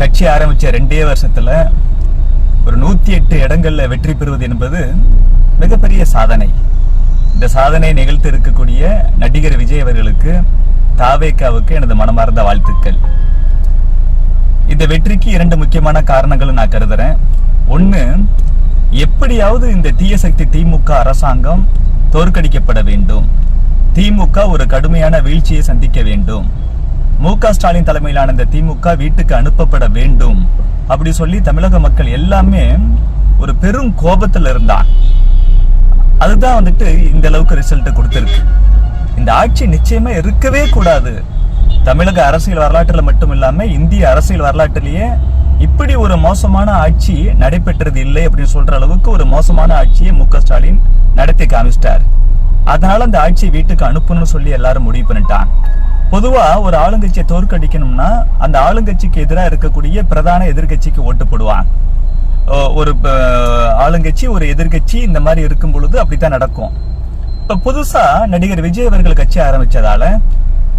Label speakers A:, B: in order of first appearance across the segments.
A: கட்சி ஆரம்பிச்ச 2 வருஷத்துல ஒரு 108 இடங்கள்ல வெற்றி பெறுவது என்பது மிகப்பெரிய சாதனை. இந்த சாதனை நிகழ்த்தி இருக்கக்கூடிய நடிகர் விஜய் அவர்களுக்கு, தாவேகாவுக்கு எனது மனமார்ந்த வாழ்த்துக்கள். இந்த வெற்றிக்கு 2 முக்கியமான காரணங்களும் நான் கருதுறேன். ஒண்ணு, எப்படியாவது இந்த தீய சக்தி திமுக அரசாங்கம் தோற்கடிக்கப்பட வேண்டும். திமுக ஒரு கடுமையான வீழ்ச்சியை சந்திக்க வேண்டும். மு.க. ஸ்டாலின் தலைமையிலான இந்த திமுக வீட்டுக்கு அனுப்பப்பட வேண்டும் அப்படி சொல்லி தமிழக மக்கள் எல்லாமே ஒரு பெரும் கோபத்தில் இருந்தான். அதுதான் இந்த அளவுக்கு ரிசல்ட் கொடுத்திருக்கு. இந்த ஆட்சி நிச்சயமா இருக்கவே கூடாது. தமிழக அரசியல் வரலாற்றுல மட்டும் இல்லாம இந்திய அரசியல் வரலாற்றிலேயே இப்படி ஒரு மோசமான ஆட்சி நடைபெற்றது இல்லை அப்படின்னு சொல்ற அளவுக்கு ஒரு மோசமான ஆட்சியை மு.க. ஸ்டாலின் நடத்தி காமிச்சிட்டார். அதனால அந்த ஆட்சியை வீட்டுக்கு அனுப்பணும்னு சொல்லி எல்லாரும் முடிவு பண்ணிட்டான். பொதுவா ஒரு ஆளுங்கட்சியை தோற்கடிக்கணும்னா அந்த ஆளுங்கட்சிக்கு எதிராக இருக்கக்கூடிய பிரதான எதிர்கட்சிக்கு ஓட்டு போடுவான். ஒரு ஆளுங்கட்சி ஒரு எதிர்கட்சி இந்த மாதிரி இருக்கும் பொழுது அப்படித்தான் நடக்கும். இப்ப புதுசா நடிகர் விஜய் அவர்கள் கட்சி ஆரம்பிச்சதால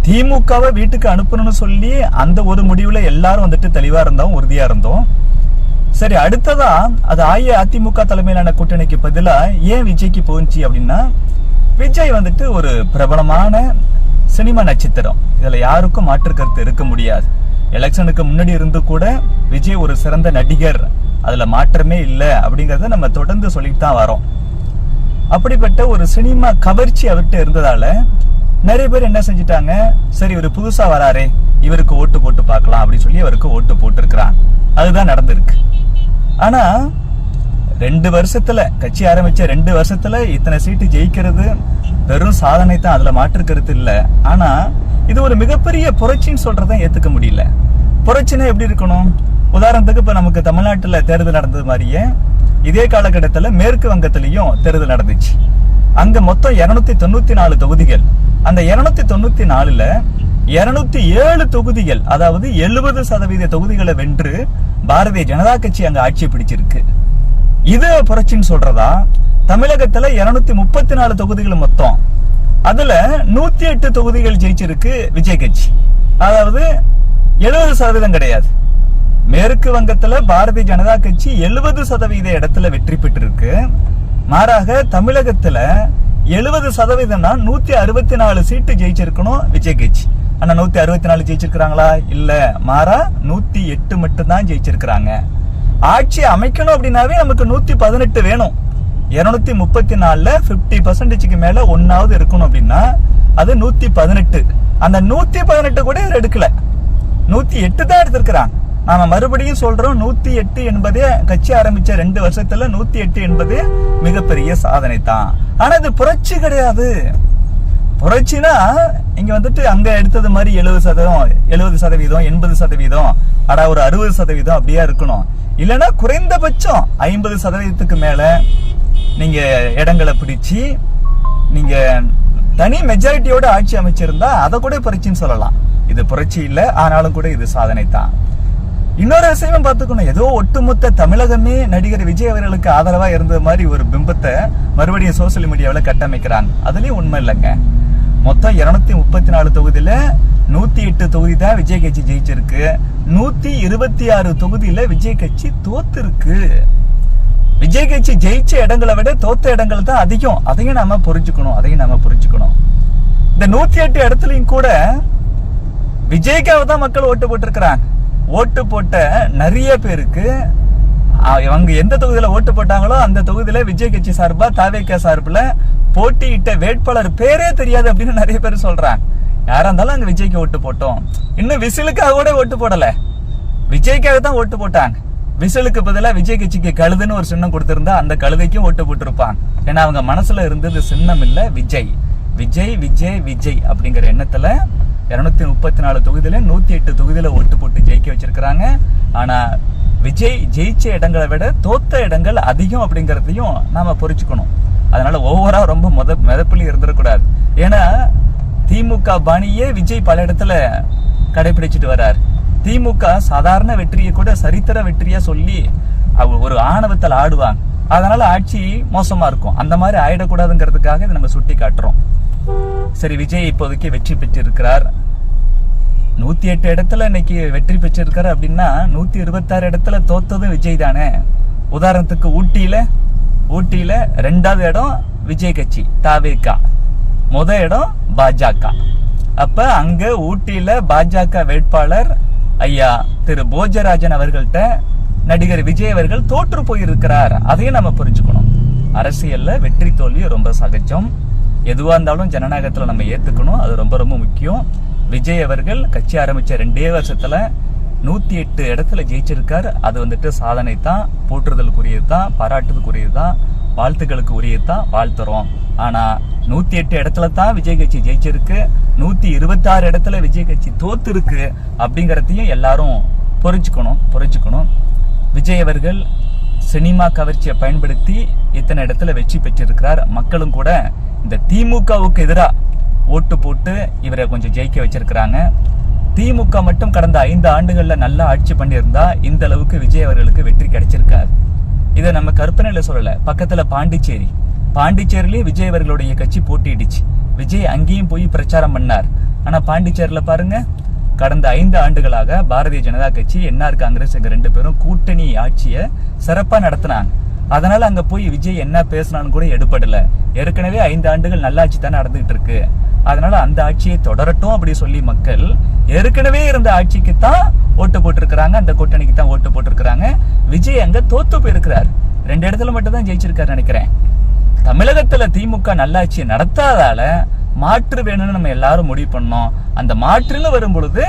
A: திமுகவை வீட்டுக்கு அனுப்பணும்னு சொல்லி அந்த ஒரு முடிவுல எல்லாரும் தெளிவா இருந்தோம், உறுதியா இருந்தோம். சரி, அடுத்ததா அது அதிமுக தலைமையிலான கூட்டணிக்கு பதிலா ஏன் விஜய்க்கு போச்சு அப்படின்னா, விஜய் ஒரு பிரபலமான சினிமா நட்சத்திரம். இதுல யாருக்கும் மாற்று கருத்து இருக்க முடியாது. எலெக்ஷனுக்கு முன்னாடி இருந்து கூட விஜய் ஒரு சிறந்த நடிகர், அதுல மாற்றமே இல்லை அப்படிங்கறத நம்ம தொடர்ந்து சொல்லிட்டு தான் வரோம். அப்படிப்பட்ட ஒரு சினிமா கவர்ச்சி அவர்கிட்ட இருந்ததால நிறைய பேர் என்ன செஞ்சுட்டாங்க, சரி இவர் புதுசா வராரே இவருக்கு ஓட்டு போட்டு பார்க்கலாம் அப்படின்னு சொல்லி அவருக்கு ஓட்டு போட்டிருக்கிறாங்க. அதுதான் நடந்திருக்கு. ஆனா 2 வருஷத்துல கட்சி ஆரம்பிச்ச 2 வருஷத்துல இத்தனை சீட்டு ஜெயிக்கிறது வெறும் சாதனை தான், அதுல மாற்று கருத்து இல்ல. ஆனா இது ஒரு மிகப்பெரிய புரட்சின்னு சொல்றதை ஏத்துக்க முடியல. புரட்சினா எப்படி இருக்கணும்? உதாரணத்துக்கு இப்ப நமக்கு தமிழ்நாட்டுல தேர்தல் நடந்தது மாதிரியே இதே காலகட்டத்துல மேற்கு வங்கத்திலையும் தேர்தல் நடந்துச்சு. அங்க மொத்தம் 294 தொகுதிகள். அந்த 294ல 207 தொகுதிகள், அதாவது 70% தொகுதிகளை வென்று பாரதிய ஜனதா கட்சி அங்க ஆட்சி பிடிச்சிருக்கு. இது புரட்சின்னு சொல்றதா? தமிழகத்துல 234 தொகுதிகள் மொத்தம், அதுல 108 தொகுதிகள் ஜெயிச்சிருக்கு விஜய் கட்சி. அதாவது 70% கிடையாது. மேற்கு வங்கத்துல பாரதிய ஜனதா கட்சி 70% இடத்துல வெற்றி பெற்றிருக்கு. மாறாக தமிழகத்துல 70%னா 164 சீட்டு ஜெயிச்சிருக்கணும் விஜய் கட்சி. ஆனா 164 ஜெயிச்சிருக்காங்களா? இல்ல, மாறா 108 மட்டும் தான் ஜெயிச்சிருக்காங்க. ஆட்சி அமைக்கணும் அப்படின்னாவே நமக்கு 118 வேணும். 234ல 50%க்கு மேல ஒன்னாவது இருக்கணும் அப்படின்னா அது 118. அந்த 118 கூட எடுக்கல, 108 தான் எடுத்திருக்கிறாங்க. நாம மறுபடியும் சொல்றோம், 108 என்பதே கட்சி ஆரம்பிச்ச 2 வருஷத்துல 108 என்பது மிகப்பெரிய சாதனை தான். ஆனா இது புரட்சி கிடையாது. புரட்சினா இங்க அங்க எடுத்தது மாதிரி 70%, 80%, அடா ஒரு 60% அப்படியே இருக்கணும். இல்லைன்னா குறைந்தபட்சம் 50%க்கு மேல நீங்க இடங்களை பிடிச்சு நீங்க தனி மெஜாரிட்டியோட ஆட்சி அமைச்சிருந்தா அதை கூட புரட்சின்னு சொல்லலாம். இது புரட்சி இல்ல, ஆனாலும் கூட இது சாதனை தான். இன்னொரு விஷயம் பார்த்துக்கணும், ஏதோ ஒட்டுமொத்த தமிழகமே நடிகர் விஜய் அவர்களுக்கு ஆதரவா இருந்த மாதிரி ஒரு பிம்பத்தை மறுபடியும் சோசியல் மீடியாவில் கட்டமைக்கிறாங்க. அதுலயும் உண்மை இல்லைங்க. மொத்தம் 234 தொகுதியில 108 தொகுதி தான் விஜய் கட்சி ஜெயிச்சிருக்கு. 126 தொகுதியில விஜய் கட்சி தோத்திருக்கு. விஜய் கட்சி ஜெயிச்ச இடங்களை விட தோத்த இடங்கள் தான் அதிகம். அதையும் நாம புரிஞ்சுக்கணும். இந்த 108 இடத்துலயும் கூட விஜய்க்காக தான் மக்கள் ஓட்டு போட்டிருக்கிறாங்க. ஓட்டு போட்ட நிறைய பேருக்கு அவங்க எந்த தொகுதியில ஓட்டு போட்டாங்களோ அந்த தொகுதியில விஜய் கட்சி சார்பா தாவேகா சார்பில் போட்டியிட்ட வேட்பாளர் பேரே தெரியாது அப்படின்னு நிறைய பேர் சொல்றாங்க. யாரா இருந்தாலும் அங்க விஜய்க்கு ஓட்டு போட்டோம். இன்னும் விசிலுக்காக கூட ஓட்டு போடல, விஜய்க்காக தான் ஓட்டு போட்டாங்க. விசிலுக்கு பதிலா விஜய் கட்சிக்கு கழுதுன்னு ஒரு சின்னம் கொடுத்திருந்தா அந்த கழுதைக்கும் ஓட்டு போட்டிருப்பாங்க. ஏன்னா அவங்க மனசுல இருந்தது சின்னம் இல்ல, விஜய் விஜய் விஜய் விஜய் அப்படிங்கிற எண்ணத்துல 234 தொகுதியில 108 தொகுதியில ஓட்டு போட்டு ஜெயிக்க வச்சிருக்கிறாங்க. ஆனா விஜய் ஜெயிச்ச இடங்களை விட தோத்த இடங்கள் அதிகம் அப்படிங்கறதையும் நாம புரிஞ்சுக்கணும். அதனால ஓவரா ரொம்ப மிதப்பிலி இருந்துடக்கூடாது. ஏன்னா திமுக பாணியே விஜய் பல இடத்துல கடைபிடிச்சிட்டு வர்றாரு. திமுக சாதாரண வெற்றியை கூட சரித்திர வெற்றியா சொல்லி ஒரு ஆணவத்தில் ஆடுவாங்க. அதனால ஆட்சி மோசமா இருக்கும். அந்த மாதிரி ஆயிடக்கூடாதுங்கிறதுக்காக இதை நம்ம சுட்டி காட்டுறோம். சரி, விஜய் இப்போதைக்கு வெற்றி பெற்று இருக்கிறார். 108 இடத்துல இன்னைக்கு வெற்றி பெற்றிருக்காரு அப்படின்னா 126 இடத்துல தோத்ததும் விஜய் தானே. உதாரணத்துக்கு ஊட்டியில 2வது இடம் விஜய் கட்சி தாவேகா, முதல் இடம் பாஜக. அப்ப அங்க ஊட்டியில பாஜக வேட்பாளர் ஐயா திரு போஜராஜன் அவர்கள்ட்ட நடிகர் விஜய் அவர்கள் தோற்று போயிருக்கிறார். அதையும் நம்ம புரிஞ்சுக்கணும். அரசியல்ல வெற்றி தோல்வி ரொம்ப சகஜம். எதுவா இருந்தாலும் ஜனநாயகத்துல நம்ம ஏத்துக்கணும். அது ரொம்ப ரொம்ப முக்கியம். விஜய் அவர்கள் கட்சி ஆரம்பிச்ச 2 வருஷத்துல 108 இடத்துல ஜெயிச்சிருக்காரு. அது வந்துட்டு சாதனை தான், போற்றுதலுக்குரியது தான், பாராட்டுறதுக்குரியது தான், வாழ்த்துக்களுக்கு உரியது தான், வாழ்த்துறோம். ஆனா 108 இடத்துல தான் விஜய் கட்சி ஜெயிச்சிருக்கு, 126 இடத்துல விஜய் கட்சி தோத்து இருக்கு அப்படிங்கறதையும் எல்லாரும் புரிஞ்சுக்கணும். விஜய் அவர்கள் சினிமா கவர்ச்சியை பயன்படுத்தி இத்தனை இடத்துல வெற்றி பெற்றிருக்கிறார். மக்களும் கூட இந்த திமுகவுக்கு எதிராக ஓட்டு போட்டு இவரை கொஞ்சம் ஜெயிக்க வச்சிருக்கிறாங்க. திமுக மட்டும் கடந்த 5 ஆண்டுகள்ல நல்லா ஆட்சி பண்ணியிருந்தா இந்த அளவுக்கு விஜய் அவர்களுக்கு வெற்றி கிடைச்சிருக்காரு. இதை நம்ம கற்பனையில சொல்லல. பக்கத்துல பாண்டிச்சேரியிலேயே விஜய் அவர்களுடைய கட்சி போட்டியிடுச்சு. விஜய் அங்கேயும் போய் பிரச்சாரம் பண்ணார். ஆனா பாண்டிச்சேரியில பாருங்க, கடந்த 5 ஆண்டுகளாக பாரதிய ஜனதா கட்சி, என்ஆர் காங்கிரஸ் எங்க 2 பேரும் கூட்டணி ஆட்சியை சிறப்பா நடத்தினாங்க. அதனால அங்க போய் விஜய் என்ன பேசினான்னு கூட எடுபடல. ஏற்கனவே 5 ஆண்டுகள் நல்லாட்சி தானே நடந்துகிட்டு இருக்கு. அதனால அந்த ஆட்சியை தொடரட்டும் அப்படி சொல்லி மக்கள் ஏற்கனவே இருந்த ஆட்சிக்கு தான் ஓட்டு போட்டிருக்கிறாங்க, அந்த கூட்டணிக்கு தான் ஓட்டு போட்டிருக்கிறாங்க. விஜய் அங்க தோத்து போயிருக்கிறார். 2 இடத்துல மட்டும் தான் ஜெயிச்சிருக்காரு நினைக்கிறேன். தமிழகத்துல திமுக நல்லாட்சி நடத்தாதால மாற்று வேணும்னு நம்ம எல்லாரும் முடிவு பண்ணோம். அந்த மாற்றுன்னு வரும் பொழுது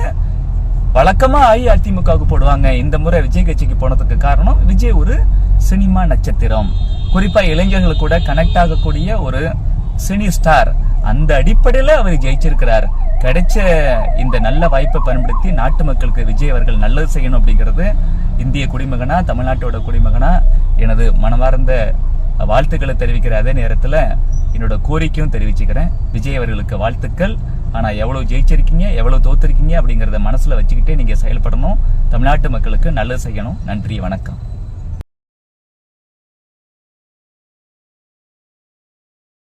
A: வழக்கமா அஇஅதிமுகவுக்கு போடுவாங்க. இந்த முறை விஜய் கட்சிக்கு போனதுக்கு காரணம் விஜய் ஒரு சினிமா நட்சத்திரம், குறிப்பா இளைஞர்கள் கூட கனெக்ட் ஆகக்கூடிய ஒரு சினி ஸ்டார். அந்த அடிப்படையில அவர் ஜெயிச்சிருக்கிறார். கிடைச்ச இந்த நல்ல வாய்ப்பை பயன்படுத்தி நாட்டு மக்களுக்கு விஜய் அவர்கள் நல்லது செய்யணும் அப்படிங்கிறது இந்திய குடிமகனா, தமிழ்நாட்டோட குடிமகனா எனது மனமார்ந்த வாழ்த்துக்களை தெரிவிக்கிற அதே நேரத்துல என்னோட கோரிக்கையும் தெரிவிச்சுக்கிறேன். விஜய் அவர்களுக்கு வாழ்த்துக்கள். ஆனா எவ்வளவு ஜெயிச்சிருக்கீங்க, எவ்வளவு தோத்திருக்கீங்க அப்படிங்கறத மனசுல வச்சுக்கிட்டே நீங்க செயல்படணும். தமிழ்நாட்டு மக்களுக்கு நல்லது செய்யணும். நன்றி, வணக்கம்.